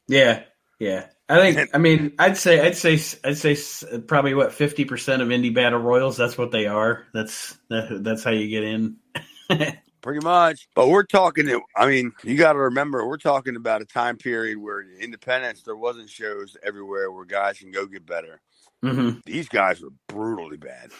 Yeah, yeah. I'd say probably 50% of indie Battle Royals. That's what they are. That's how you get in. Pretty much. But we're talking, I mean, you got to remember, we're talking about a time period where in independence, there wasn't shows everywhere where guys can go get better. Mm-hmm. These guys were brutally bad.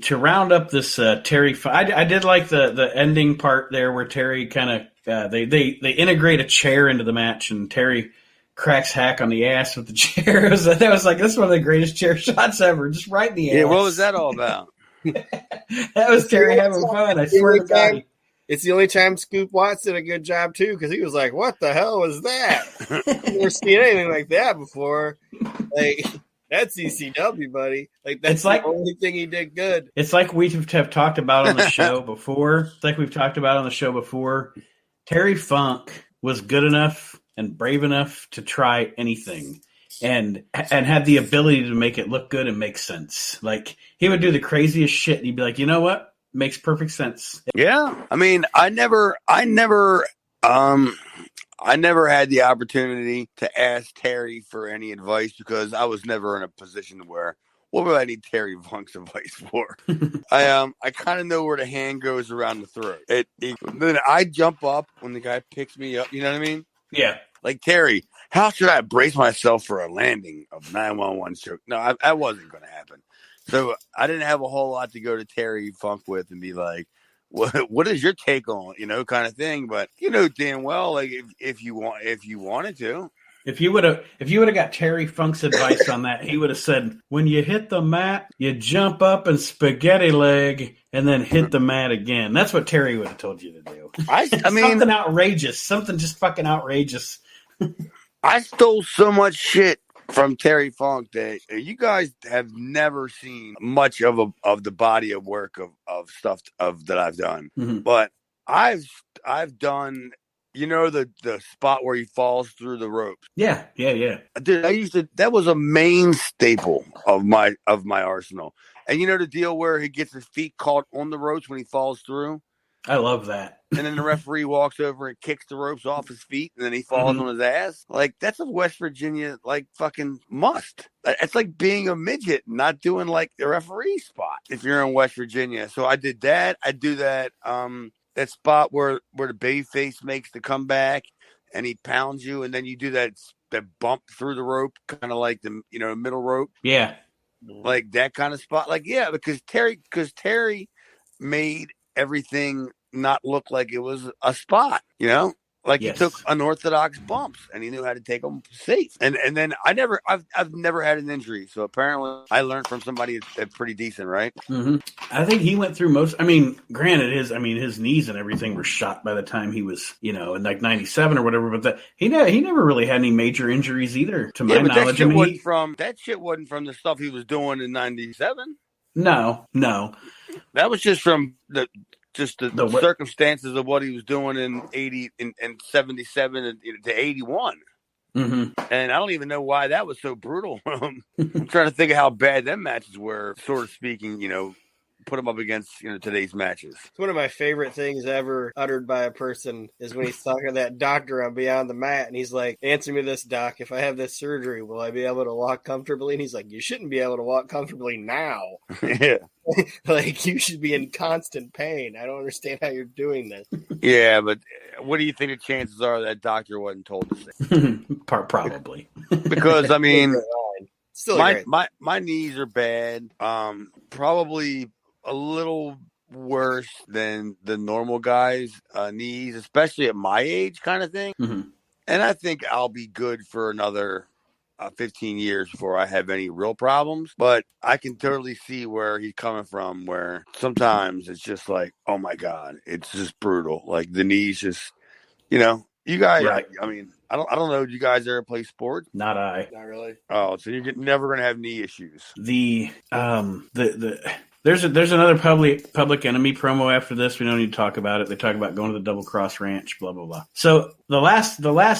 To round up this Terry, I did like the ending part there where Terry kind of they integrate a chair into the match, and Terry cracks Hack on the ass with the chair. That was like, this is one of the greatest chair shots ever, just right in the ass. Yeah, what was that all about? That was Terry having fun. I swear to God. It's the only time Scoop Watts did a good job too, because he was like, "What the hell was that? I've never seen anything like that before." Like, that's ECW, buddy. Like, that's the only thing he did good. It's like we have talked about on the show before. Terry Funk was good enough and brave enough to try anything, and had the ability to make it look good and make sense. Like, he would do the craziest shit, and he'd be like, "You know what? Makes perfect sense." Yeah. I mean, I never I never had the opportunity to ask Terry for any advice because I was never in a position where what would I need Terry Funk's advice for? I kind of know where the hand goes around the throat. Then I jump up when the guy picks me up. You know what I mean? Yeah. Like, Terry, how should I brace myself for a landing of 911 choke? No, that wasn't going to happen. So I didn't have a whole lot to go to Terry Funk with and be like, what is your take on, kind of thing. But damn well, like if you wanted to. If you would have got Terry Funk's advice on that, he would have said, when you hit the mat, you jump up and spaghetti leg and then hit the mat again. That's what Terry would have told you to do. I mean, something outrageous, something just fucking outrageous. I stole so much shit from Terry Funk that you guys have never seen much of the body of work of stuff that I've done. Mm-hmm. But I've done, the spot where he falls through the ropes. Yeah. Dude, that was a main staple of my arsenal. And the deal where he gets his feet caught on the ropes when he falls through? I love that. And then the referee walks over and kicks the ropes off his feet, and then he falls on his ass. Like, that's a West Virginia, like, fucking must. It's like being a midget, not doing, like, the referee spot if you're in West Virginia. So I did that. I do that that spot where the babyface makes the comeback, and he pounds you, and then you do that bump through the rope, kind of like the middle rope. Yeah. Like that kind of spot. Like, yeah, because Terry made everything not look like it was a spot, like yes. He took unorthodox bumps and he knew how to take them safe. And then I've never had an injury. So apparently I learned from somebody that's pretty decent, right? Mm-hmm. I think he went through most, granted his knees and everything were shot by the time he was, in like 97 or whatever, but he never really had any major injuries either, to my knowledge. That shit wasn't from the stuff he was doing in 97. No. That was just from the circumstances of what he was doing in 80 and 77 to 81. Mm-hmm. And I don't even know why that was so brutal. I'm trying to think of how bad them matches were, sort of speaking, put them up against today's matches. It's one of my favorite things ever uttered by a person is when he's talking to that doctor on Beyond the Mat, and he's like, answer me this, doc, if I have this surgery, will I be able to walk comfortably? And he's like, you shouldn't be able to walk comfortably now. Yeah. Like, you should be in constant pain. I don't understand how you're doing this. Yeah, but what do you think the chances are that doctor wasn't told to say? Probably. Because, Still my knees are bad. Probably a little worse than the normal guys' knees, especially at my age kind of thing. Mm-hmm. And I think I'll be good for another 15 years before I have any real problems. But I can totally see where he's coming from, where sometimes it's just like, oh my God, it's just brutal. Like the knees just, you guys, right. I don't know. Do you guys ever play sports? Not I. Not really. Oh, so you're never going to have knee issues. There's another Public Enemy promo after this. We don't need to talk about it. They talk about going to the Double Cross Ranch, blah blah blah. So the last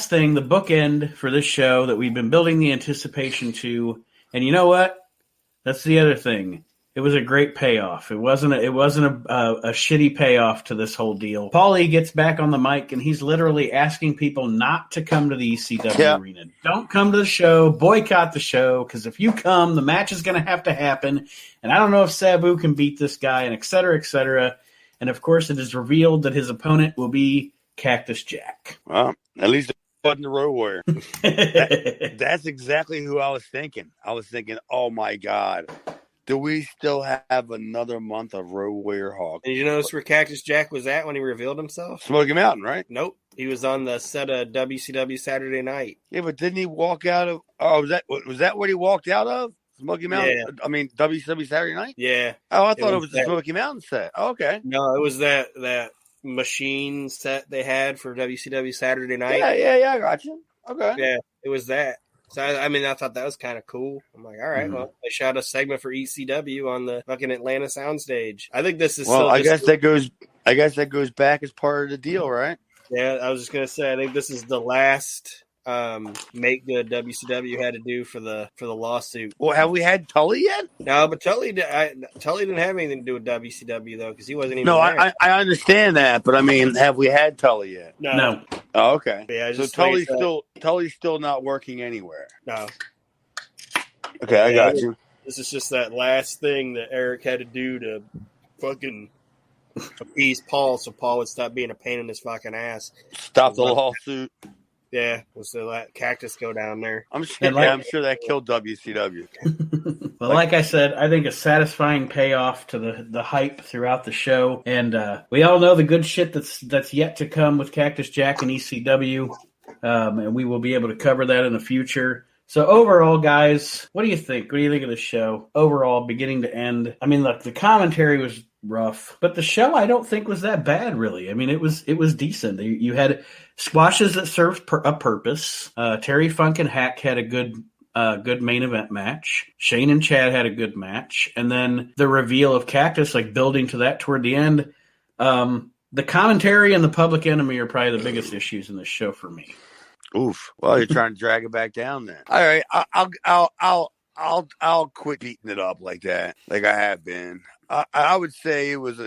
thing, the bookend for this show that we've been building the anticipation to, and you know what? That's the other thing. It was a great payoff. It wasn't a shitty payoff to this whole deal. Paulie gets back on the mic and he's literally asking people not to come to the ECW arena. Don't come to the show. Boycott the show, because if you come, the match is going to have to happen. And I don't know if Sabu can beat this guy, and et cetera, et cetera. And of course, it is revealed that his opponent will be Cactus Jack. Well, at least it wasn't the Road Warrior. That's exactly who I was thinking. I was thinking, oh my God. Do we still have another month of Road Warrior Hawk? Did you notice where Cactus Jack was at when he revealed himself? Smoky Mountain, right? Nope. He was on the set of WCW Saturday Night. Yeah, but didn't he walk out of... Oh, was that what he walked out of? Smoky Mountain? Yeah. WCW Saturday Night? Yeah. Oh, I thought it was the Smoky Mountain set. Oh, okay. No, it was that machine set they had for WCW Saturday Night. Yeah, I got you. Okay. Yeah, it was that. So, I thought that was kind of cool. I'm like, all right, well, they shot a segment for ECW on the fucking Atlanta soundstage. I think this is I guess that goes back as part of the deal, right? Yeah, I was just going to say, I think this is the last make good WCW had to do for the lawsuit. Well, have we had Tully yet? No, but Tully didn't have anything to do with WCW though, because he wasn't even No, there. I understand that, but I mean, have we had Tully yet? No. Oh, okay. Yeah, So Tully's still not working anywhere. No. Okay, I got you. This is just that last thing that Eric had to do to fucking appease Paul, so Paul would stop being a pain in his fucking ass. Stop the lawsuit. Yeah, was to let Cactus go down there. I'm sure that killed WCW. Well, like I said, I think a satisfying payoff to the hype throughout the show, and we all know the good shit that's yet to come with Cactus Jack and ECW, and we will be able to cover that in the future. So overall, guys, what do you think? What do you think of the show overall, beginning to end? I mean, look, the commentary was rough, but the show I don't think was that bad, really. I mean, it was decent. You had squashes that served a purpose. Terry Funk and Hack had a good main event match. Shane and Chad had a good match, and then the reveal of Cactus, like building to that toward the end. The commentary and the Public Enemy are probably the biggest issues in this show for me. Oof. Well, you're trying to drag it back down then. All right, I'll quit beating it up like that, like I have been. I would say it was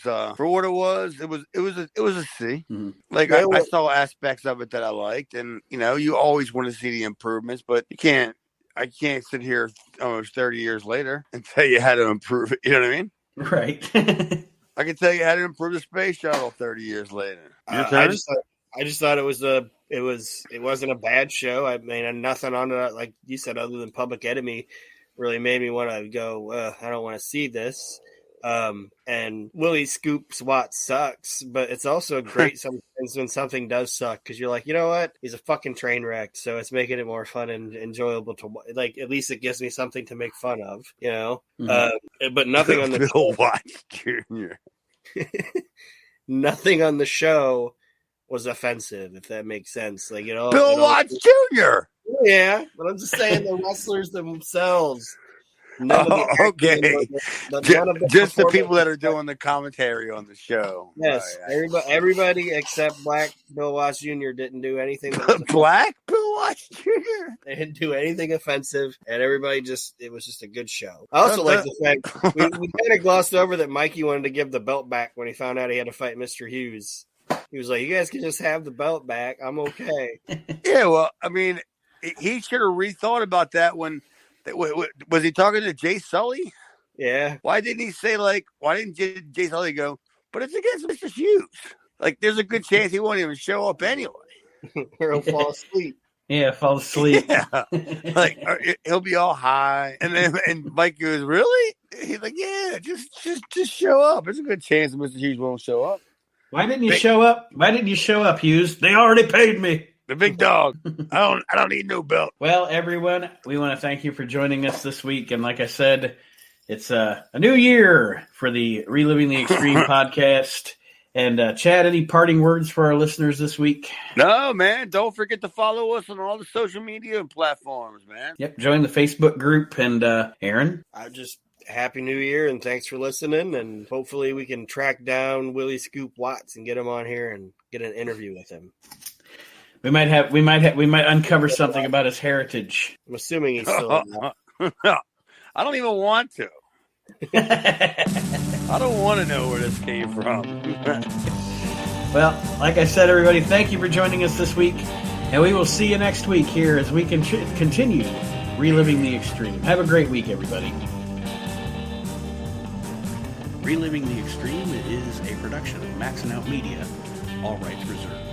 for what it was a C. Mm-hmm. Like I saw aspects of it that I liked, and you always want to see the improvements, but I can't sit here almost 30 years later and tell you how to improve it. You know what I mean? Right. I can tell you how to improve the space shuttle 30 years later. I just thought it wasn't a bad show. I mean, nothing on it, like you said, other than Public Enemy, really made me want to go, I don't want to see this. And Willie Scoops Watt sucks, but it's also great sometimes when something does suck, because you're like, you know what? He's a fucking train wreck, so it's making it more fun and enjoyable to like. At least it gives me something to make fun of, Mm-hmm. But nothing on the Bill Watts Jr. Nothing on the show was offensive, if that makes sense. Like Bill Watts Jr. Yeah, but I'm just saying the wrestlers themselves. Okay. Just the people that are doing the commentary on the show. Yes, right. Everybody except Black Bill Watts Jr. didn't do anything. Black Bill Watts Jr. They didn't do anything offensive, and everybody it was just a good show. I also like the fact we kind of glossed over that Mikey wanted to give the belt back when he found out he had to fight Mr. Hughes. He was like, "You guys can just have the belt back. I'm okay." Yeah, well, I mean, he should have rethought about that when. Was he talking to Jay Sully? Yeah. Why didn't he say, why didn't Jay Sully go, but it's against Mr. Hughes? Like, there's a good chance he won't even show up anyway. Or he'll fall asleep. Yeah, fall asleep. Yeah. Like, he'll be all high. And Mike goes, really? He's like, yeah, just show up. There's a good chance that Mr. Hughes won't show up. Why didn't you show up? Why didn't you show up, Hughes? They already paid me. The big dog. I don't need no belt. Well, everyone, we want to thank you for joining us this week. And like I said, it's a new year for the Reliving the Extreme podcast. And Chad, any parting words for our listeners this week? No, man. Don't forget to follow us on all the social media platforms, man. Yep. Join the Facebook group. And Aaron? Happy New Year, and thanks for listening. And hopefully we can track down Willie Scoop Watts and get him on here and get an interview with him. We might uncover something about his heritage. I'm assuming he's still I don't even want to. I don't want to know where this came from. Well, like I said, everybody, thank you for joining us this week. And we will see you next week here as we continue Reliving the Extreme. Have a great week, everybody. Reliving the Extreme is a production of Maxson Media. All rights reserved.